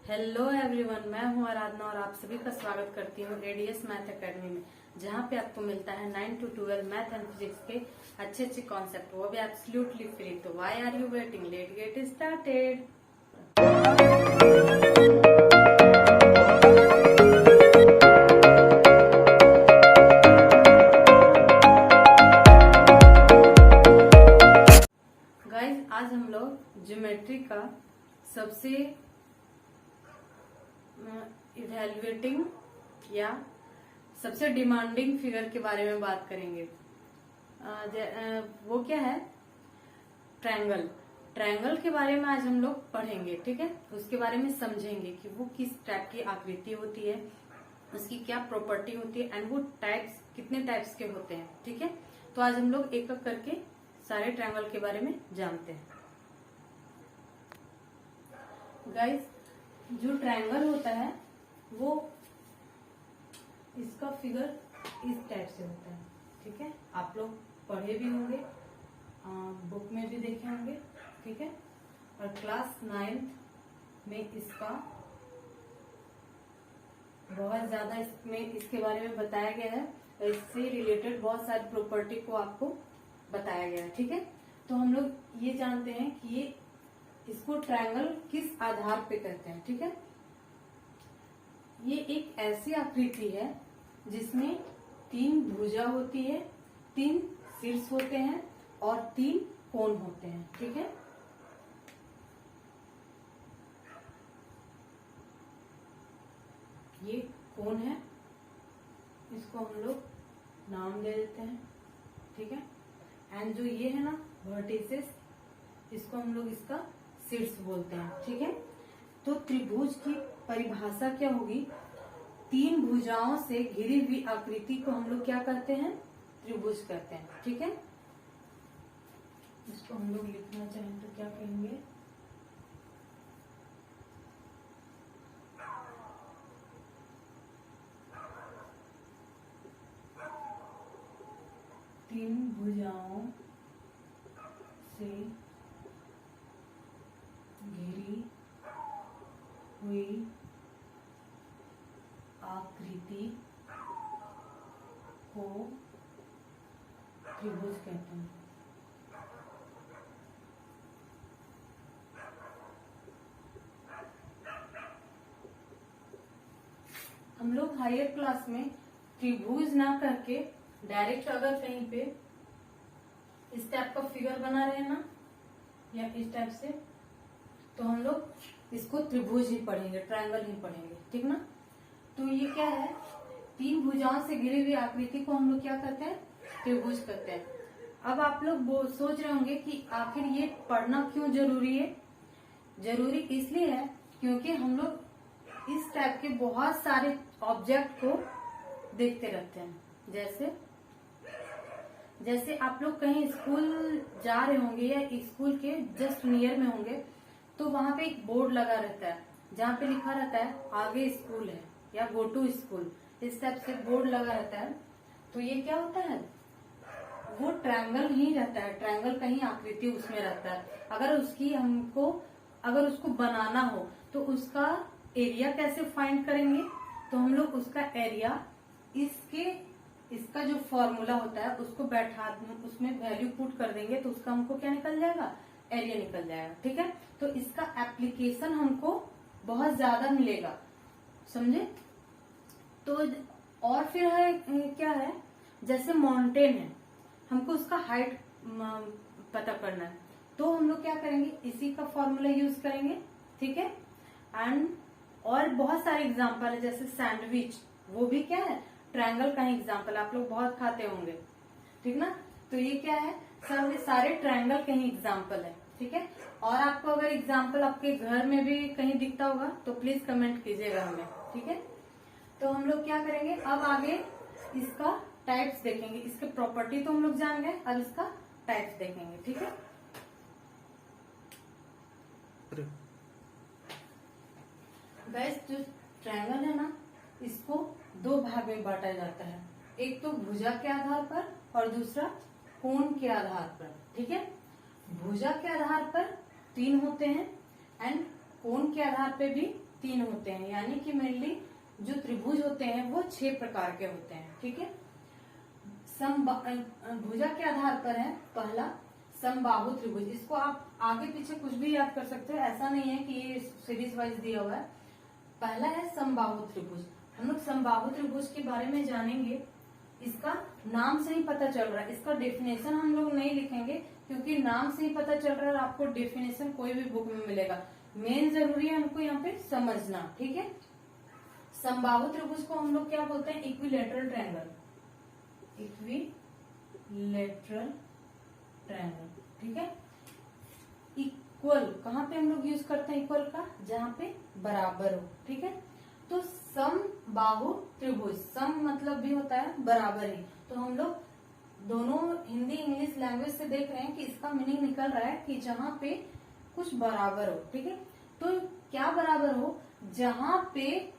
Hello everyone, मैं हूं आराधना और आप सभी का स्वागत करती हूं एडीएस मैथ एकेडमी में, जहां पे आपको मिलता है 9 to 12 मैथ एंड फिजिक्स के अच्छे कॉन्सेप्ट, वो भी एब्सोल्युटली फ्री। तो why are you waiting, let get started. Guys, आज हम लोग ज्योमेट्री का सबसे इवैल्यूएटिंग या सबसे डिमांडिंग फिगर के बारे में बात करेंगे। वो क्या है? ट्रायंगल। ट्रायंगल के बारे में आज हम लोग पढ़ेंगे, ठीक है। उसके बारे में समझेंगे कि वो किस टाइप की आकृति होती है, उसकी क्या प्रॉपर्टी होती है एंड वो टाइप्स कितने टाइप्स के होते हैं, ठीक है। तो आज हम लोग एक एक करके सारे ट्रायंगल के बारे में जानते हैं। गाइस, जो ट्रायंगल होता है वो इसका फिगर इस टाइप से होता है, ठीक है। आप लोग पढ़े भी होंगे, बुक में भी देखे होंगे, ठीक है। और क्लास 9th में इसका बहुत ज्यादा इसमें इसके बारे में बताया गया है। इससे रिलेटेड बहुत सारी प्रॉपर्टी को आपको बताया गया है, ठीक है। तो हम लोग ये जानते हैं कि ये इसको ट्रायंगल किस आधार पे कहते हैं, ठीक है। ये एक ऐसी आकृति है जिसमें 3 भुजा होती है, 3 शीर्ष होते हैं और 3 कोण होते हैं, ठीक है। ये कोण है, इसको हम लोग नाम दे देते हैं, ठीक है। एंड जो ये है ना वर्टिसेस, इसको हम लोग इसका शीर्ष बोलते हैं, ठीक है। तो त्रिभुज की परिभाषा क्या होगी? 3 भुजाओं से घिरी हुई आकृति को हम लोग क्या कहते हैं? त्रिभुज कहते हैं, ठीक है। इसको हम लोग लिखना चाहें तो क्या कहेंगे? तीन भुजाओं से घिरी हुई आकृति को त्रिभुज कहते हैं। हम लोग हायर क्लास में त्रिभुज ना करके डायरेक्ट अगर कहीं पे इस टाइप का फिगर बना रहे हैं ना, या इस टाइप से, तो हम लोग इसको त्रिभुज ही पढ़ेंगे, ट्रायंगल ही पढ़ेंगे, ठीक ना। तो ये क्या है? 3 भुजाओं से घिरी हुई आकृति को हम लोग क्या कहते हैं? त्रिभुज कहते हैं। अब आप लोग सोच रहे होंगे कि आखिर ये पढ़ना क्यों जरूरी है? जरूरी इसलिए है क्योंकि हम लोग इस टाइप के बहुत सारे ऑब्जेक्ट को देखते रहते हैं। जैसे आप लोग कहीं स्कूल जा रहे होंगे या स्कूल के जस्ट नियर में होंगे, तो वहां पे एक बोर्ड लगा रहता है जहाँ पे लिखा रहता है आगे स्कूल है या गो टू स्कूल, इस टाइप से बोर्ड लगा रहता है। तो ये क्या होता है? वो ट्रायंगल ही रहता है, ट्रायंगल का ही आकृति उसमें रहता है। अगर उसको बनाना हो तो उसका एरिया कैसे फाइंड करेंगे? तो हम लोग उसका एरिया इसका जो फॉर्मूला होता है उसको उसमें वैल्यू पुट कर देंगे तो उसका हमको क्या निकल जाएगा? एरिया निकल जाएगा, ठीक है। तो इसका एप्लीकेशन हमको बहुत ज्यादा मिलेगा, समझे। तो और फिर है क्या है? जैसे माउंटेन है, हमको उसका हाइट पता करना है, तो हम लोग क्या करेंगे? इसी का फॉर्मूला यूज करेंगे, ठीक है। एंड और बहुत सारे एग्जांपल है, जैसे सैंडविच, वो भी क्या है? ट्रायंगल का ही एग्जांपल, आप लोग बहुत खाते होंगे, ठीक ना। तो ये क्या है? सब सारे ट्रायंगल के ही एग्जांपल है, ठीक है। और आपको अगर एग्जांपल आपके घर में भी कहीं दिखता होगा तो प्लीज कमेंट कीजिएगा हमें, ठीक है। तो हम लोग क्या करेंगे? अब आगे इसका टाइप्स देखेंगे। इसके प्रॉपर्टी तो हम लोग जान गए, अब इसका टाइप्स देखेंगे, ठीक है। गाइस, जो ट्रायंगल है ना, इसको 2 भाग में बांटा जाता है। एक तो भुजा के आधार पर और दूसरा कोण के आधार पर, ठीक है। भुजा के आधार पर 3 होते हैं एंड कोण के आधार पे भी 3 होते हैं, यानी कि मेनली जो त्रिभुज होते हैं वो 6 प्रकार के होते हैं। ठीक है, भुजा के आधार पर है पहला समबाहु त्रिभुज। इसको आप आगे पीछे कुछ भी याद कर सकते हो, ऐसा नहीं है कि ये सीरीज वाइज दिया हुआ है। पहला है समबाहु त्रिभुज। हम लोग समबाहु त्रिभुज के बारे में जानेंगे। इसका नाम से ही पता चल रहा है, इसका डेफिनेशन हम लोग नहीं लिखेंगे क्योंकि नाम से ही पता चल रहा है, आपको डेफिनेशन कोई भी बुक में मिलेगा। मेन जरूरी है हमको यहाँ पे समझना। ठीक है, समबाहु त्रिभुज को हम लोग क्या बोलते हैं? Equilateral triangle, equilateral triangle. ठीक है, इक्वल कहाँ पे हम लोग यूज करते हैं इक्वल का? जहाँ पे बराबर हो। ठीक है, तो समबाहु त्रिभुज, सम मतलब भी होता है बराबर ही। तो हम लोग दोनों हिंदी इंग्लिश लैंग्वेज से देख रहे हैं कि इसका मीनिंग निकल रहा है कि जहाँ पे कुछ बराबर हो। ठीक है, तो क्या बराबर हो? जहाँ पे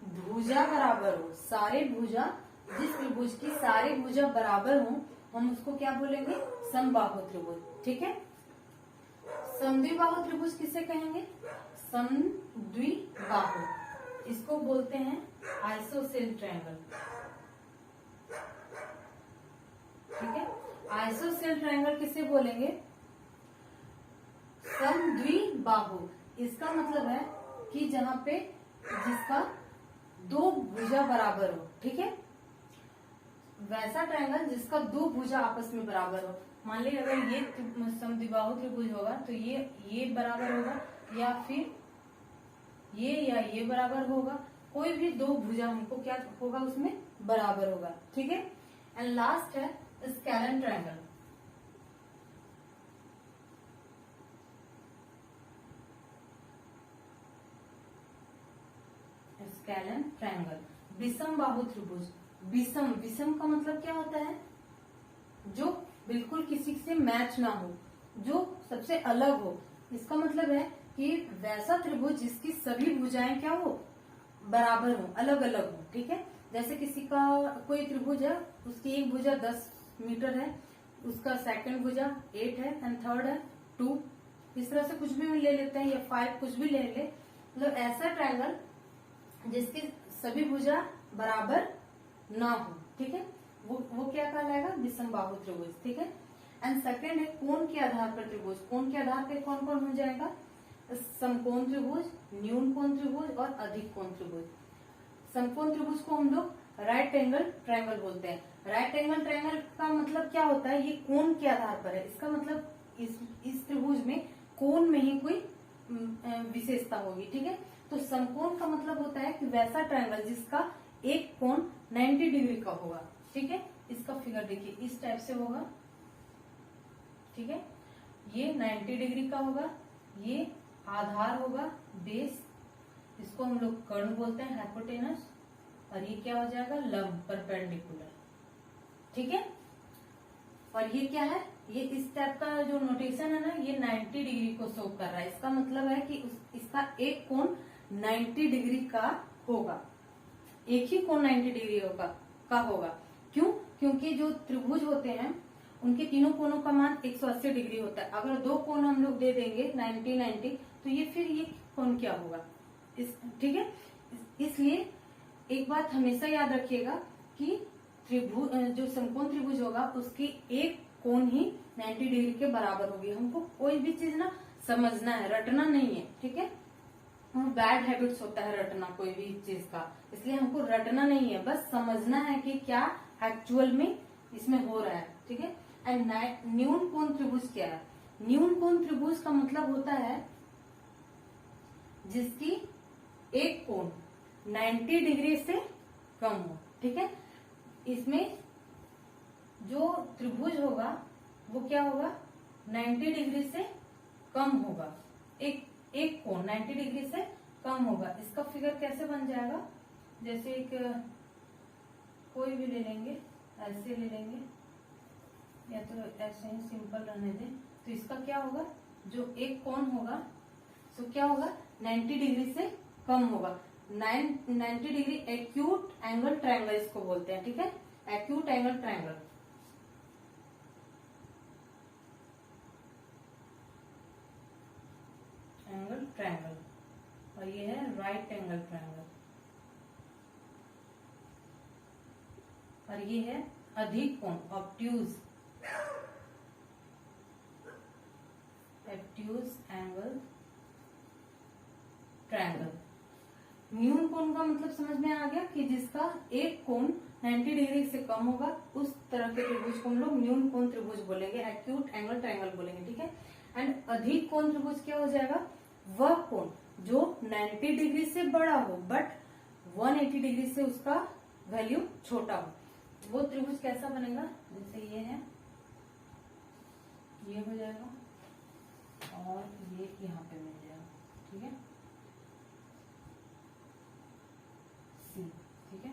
भुजा बराबर हो, सारे भुजा, जिस त्रिभुज की सारे भुजा बराबर हो, हम उसको क्या बोलेंगे? समबाहु त्रिभुज। ठीक है, समद्विबाहु त्रिभुज किसे कहेंगे? समद्विबाहु, इसको बोलते हैं आइसोसेल ट्रायंगल। ठीक है, आइसोसेल ट्रायंगल किसे बोलेंगे? समद्विबाहु। इसका मतलब है कि जहां पे जिसका 2 भुजा बराबर हो। ठीक है, वैसा ट्रायंगल जिसका 2 भुजा आपस में बराबर हो। मान लीजिए अगर ये समद्विबाहु त्रिभुज होगा तो ये बराबर होगा, या फिर ये या ये बराबर होगा। कोई भी 2 भुजा हमको क्या होगा? उसमें बराबर होगा। ठीक है, एंड लास्ट है स्केलन ट्रायंगल। स्केलन ट्रायंगल, विषम बाहु त्रिभुज। विषम, विषम का मतलब क्या होता है? जो बिल्कुल किसी से मैच ना हो, जो सबसे अलग हो। इसका मतलब है कि वैसा त्रिभुज जिसकी सभी भुजाएं क्या हो? बराबर हो, अलग अलग हो। ठीक है, जैसे किसी का कोई त्रिभुज है, उसकी एक भुजा 10 मीटर है, उसका सेकंड भुजा 8 है एंड थर्ड है 2। इस तरह से कुछ भी ले लेते हैं, या 5 कुछ भी ले ले। मतलब ऐसा ट्रायंगल जिसकी सभी भुजा बराबर ना हो। ठीक है, वो क्या कहलाएगा? विषम बाहु त्रिभुज। ठीक है, एंड सेकंड है कोण के आधार पर त्रिभुज। कोण के आधार पर कौन कौन हो जाएगा? समकोण त्रिभुज, न्यून कोण त्रिभुज और अधिक कोण त्रिभुज। समकोण त्रिभुज को हम लोग राइट एंगल ट्रायंगल बोलते हैं। राइट एंगल ट्रायंगल का मतलब क्या होता है? ये कोण के आधार पर है। इसका मतलब इस त्रिभुज में कोण में ही कोई विशेषता होगी। ठीक है, तो समकोण का मतलब होता है कि वैसा ट्रायंगल जिसका एक कोण 90 डिग्री का होगा। ठीक है, इसका फिगर देखिए, इस टाइप से होगा। ठीक है, ये 90 डिग्री का होगा, ये आधार होगा, बेस, इसको हम लोग कर्ण बोलते हैं, हाइपोटेनस, और ये क्या हो जाएगा? लंब, परपेंडिकुलर। ठीक है, और ये क्या है? ये इस टाइप का जो नोटेशन है ना, ये 90 डिग्री को शो कर रहा है। इसका मतलब है कि इसका एक कोण 90 डिग्री का होगा, एक ही कोण 90 डिग्री का होगा। क्यों? क्योंकि जो त्रिभुज होते हैं उनके तीनों कोणों का मान 180 डिग्री होता है। अगर 2 कोण हम लोग दे देंगे 90-90, तो ये फिर ये कोण क्या होगा? ठीक है, इसलिए एक बात हमेशा याद रखिएगा कि त्रिभुज, जो समकोण त्रिभुज होगा उसकी एक कोण ही 90 डिग्री के बराबर होगी। हमको कोई भी चीज ना समझना है, रटना नहीं है। ठीक है, बैड हैबिट्स होता है रटना कोई भी चीज का, इसलिए हमको रटना नहीं है, बस समझना है कि क्या एक्चुअल में इसमें हो रहा है। ठीक है, एंड न्यून कोण त्रिभुज क्या है? न्यून कोण त्रिभुज का मतलब होता है जिसकी एक कोण 90 डिग्री से कम हो। ठीक है, इसमें जो त्रिभुज होगा वो क्या होगा? 90 डिग्री से कम होगा, एक कोण 90 डिग्री से कम होगा। इसका फिगर कैसे बन जाएगा? जैसे एक कोई भी ले लेंगे, ऐसे ले लेंगे, या तो ऐसे ही सिंपल रहने दें। तो इसका क्या होगा? जो एक कोण होगा तो क्या होगा? 90 डिग्री से कम होगा। 90 डिग्री एक्यूट एंगल ट्रायंगल इसको बोलते हैं। ठीक है, acute angle triangle. Angle triangle और ये है राइट एंगल ट्रायंगल। और ये है अधिक कोण, ऑब्ट्यूज एंगल ट्रायंगल। न्यून कोण का मतलब समझ में आ गया कि जिसका एक कोण 90 डिग्री से कम होगा, उस तरह के त्रिभुज को हम लोग न्यून कोण त्रिभुज बोलेंगे, एक्यूट एंगल ट्रायंगल बोलेंगे, ठीक है। एंड अधिक कोण त्रिभुज क्या हो जाएगा, वह कोण जो 90 डिग्री से बड़ा हो बट 180 डिग्री से उसका वैल्यू छोटा हो, वो त्रिभुज कैसा बनेगा, जैसे ये है, ये हो जाएगा और ये यहाँ पे मिल जाएगा, ठीक है, सी, ठीक है।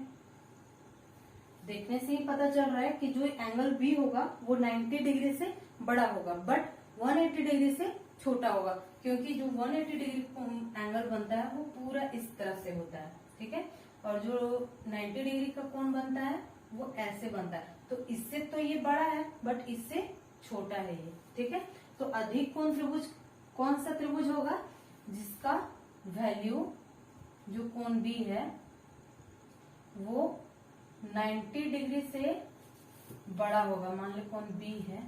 देखने से ही पता चल रहा है कि जो एंगल बी होगा वो 90 डिग्री से बड़ा होगा बट 180 डिग्री से छोटा होगा, क्योंकि जो 180 डिग्री एंगल बनता है वो पूरा इस तरह से होता है, ठीक है। और जो 90 डिग्री का कोण बनता है वो ऐसे बनता है, तो इससे तो ये बड़ा है बट इससे छोटा है ये, ठीक है। तो अधिक कोण त्रिभुज कौन सा त्रिभुज होगा, जिसका वैल्यू जो कोण बी है वो 90 डिग्री से बड़ा होगा। मान लो कोण बी है,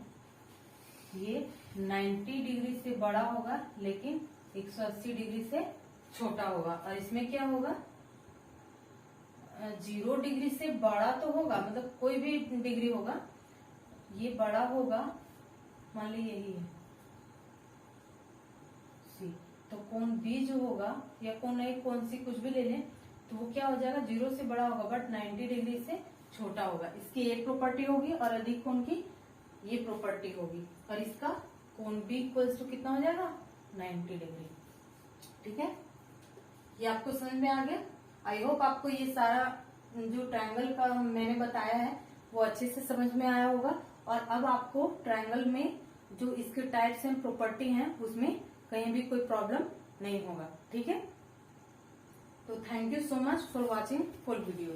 ये 90 डिग्री से बड़ा होगा लेकिन 180 डिग्री से छोटा होगा। और इसमें क्या होगा, 0 डिग्री से बड़ा तो होगा, मतलब कोई भी डिग्री होगा, ये बड़ा होगा, मान ली यही है सी, तो कोण बी जो होगा या कोण ए कोण सी कुछ भी ले लें तो वो क्या हो जाएगा, 0 से बड़ा होगा बट 90 डिग्री से छोटा होगा। इसकी एक प्रॉपर्टी होगी और अधिक कोण की ये प्रॉपर्टी होगी, और इसका कोण बी इक्वल्स टू कितना हो जाएगा, 90 डिग्री, ठीक है। ये आपको समझ में आ गया। आई होप आपको ये सारा जो ट्रायंगल का मैंने बताया है वो अच्छे से समझ में आया होगा, और अब आपको ट्रायंगल में जो इसके टाइप्स एंड प्रॉपर्टी हैं उसमें कहीं भी कोई प्रॉब्लम नहीं होगा, ठीक है। तो thank you so much for watching full video.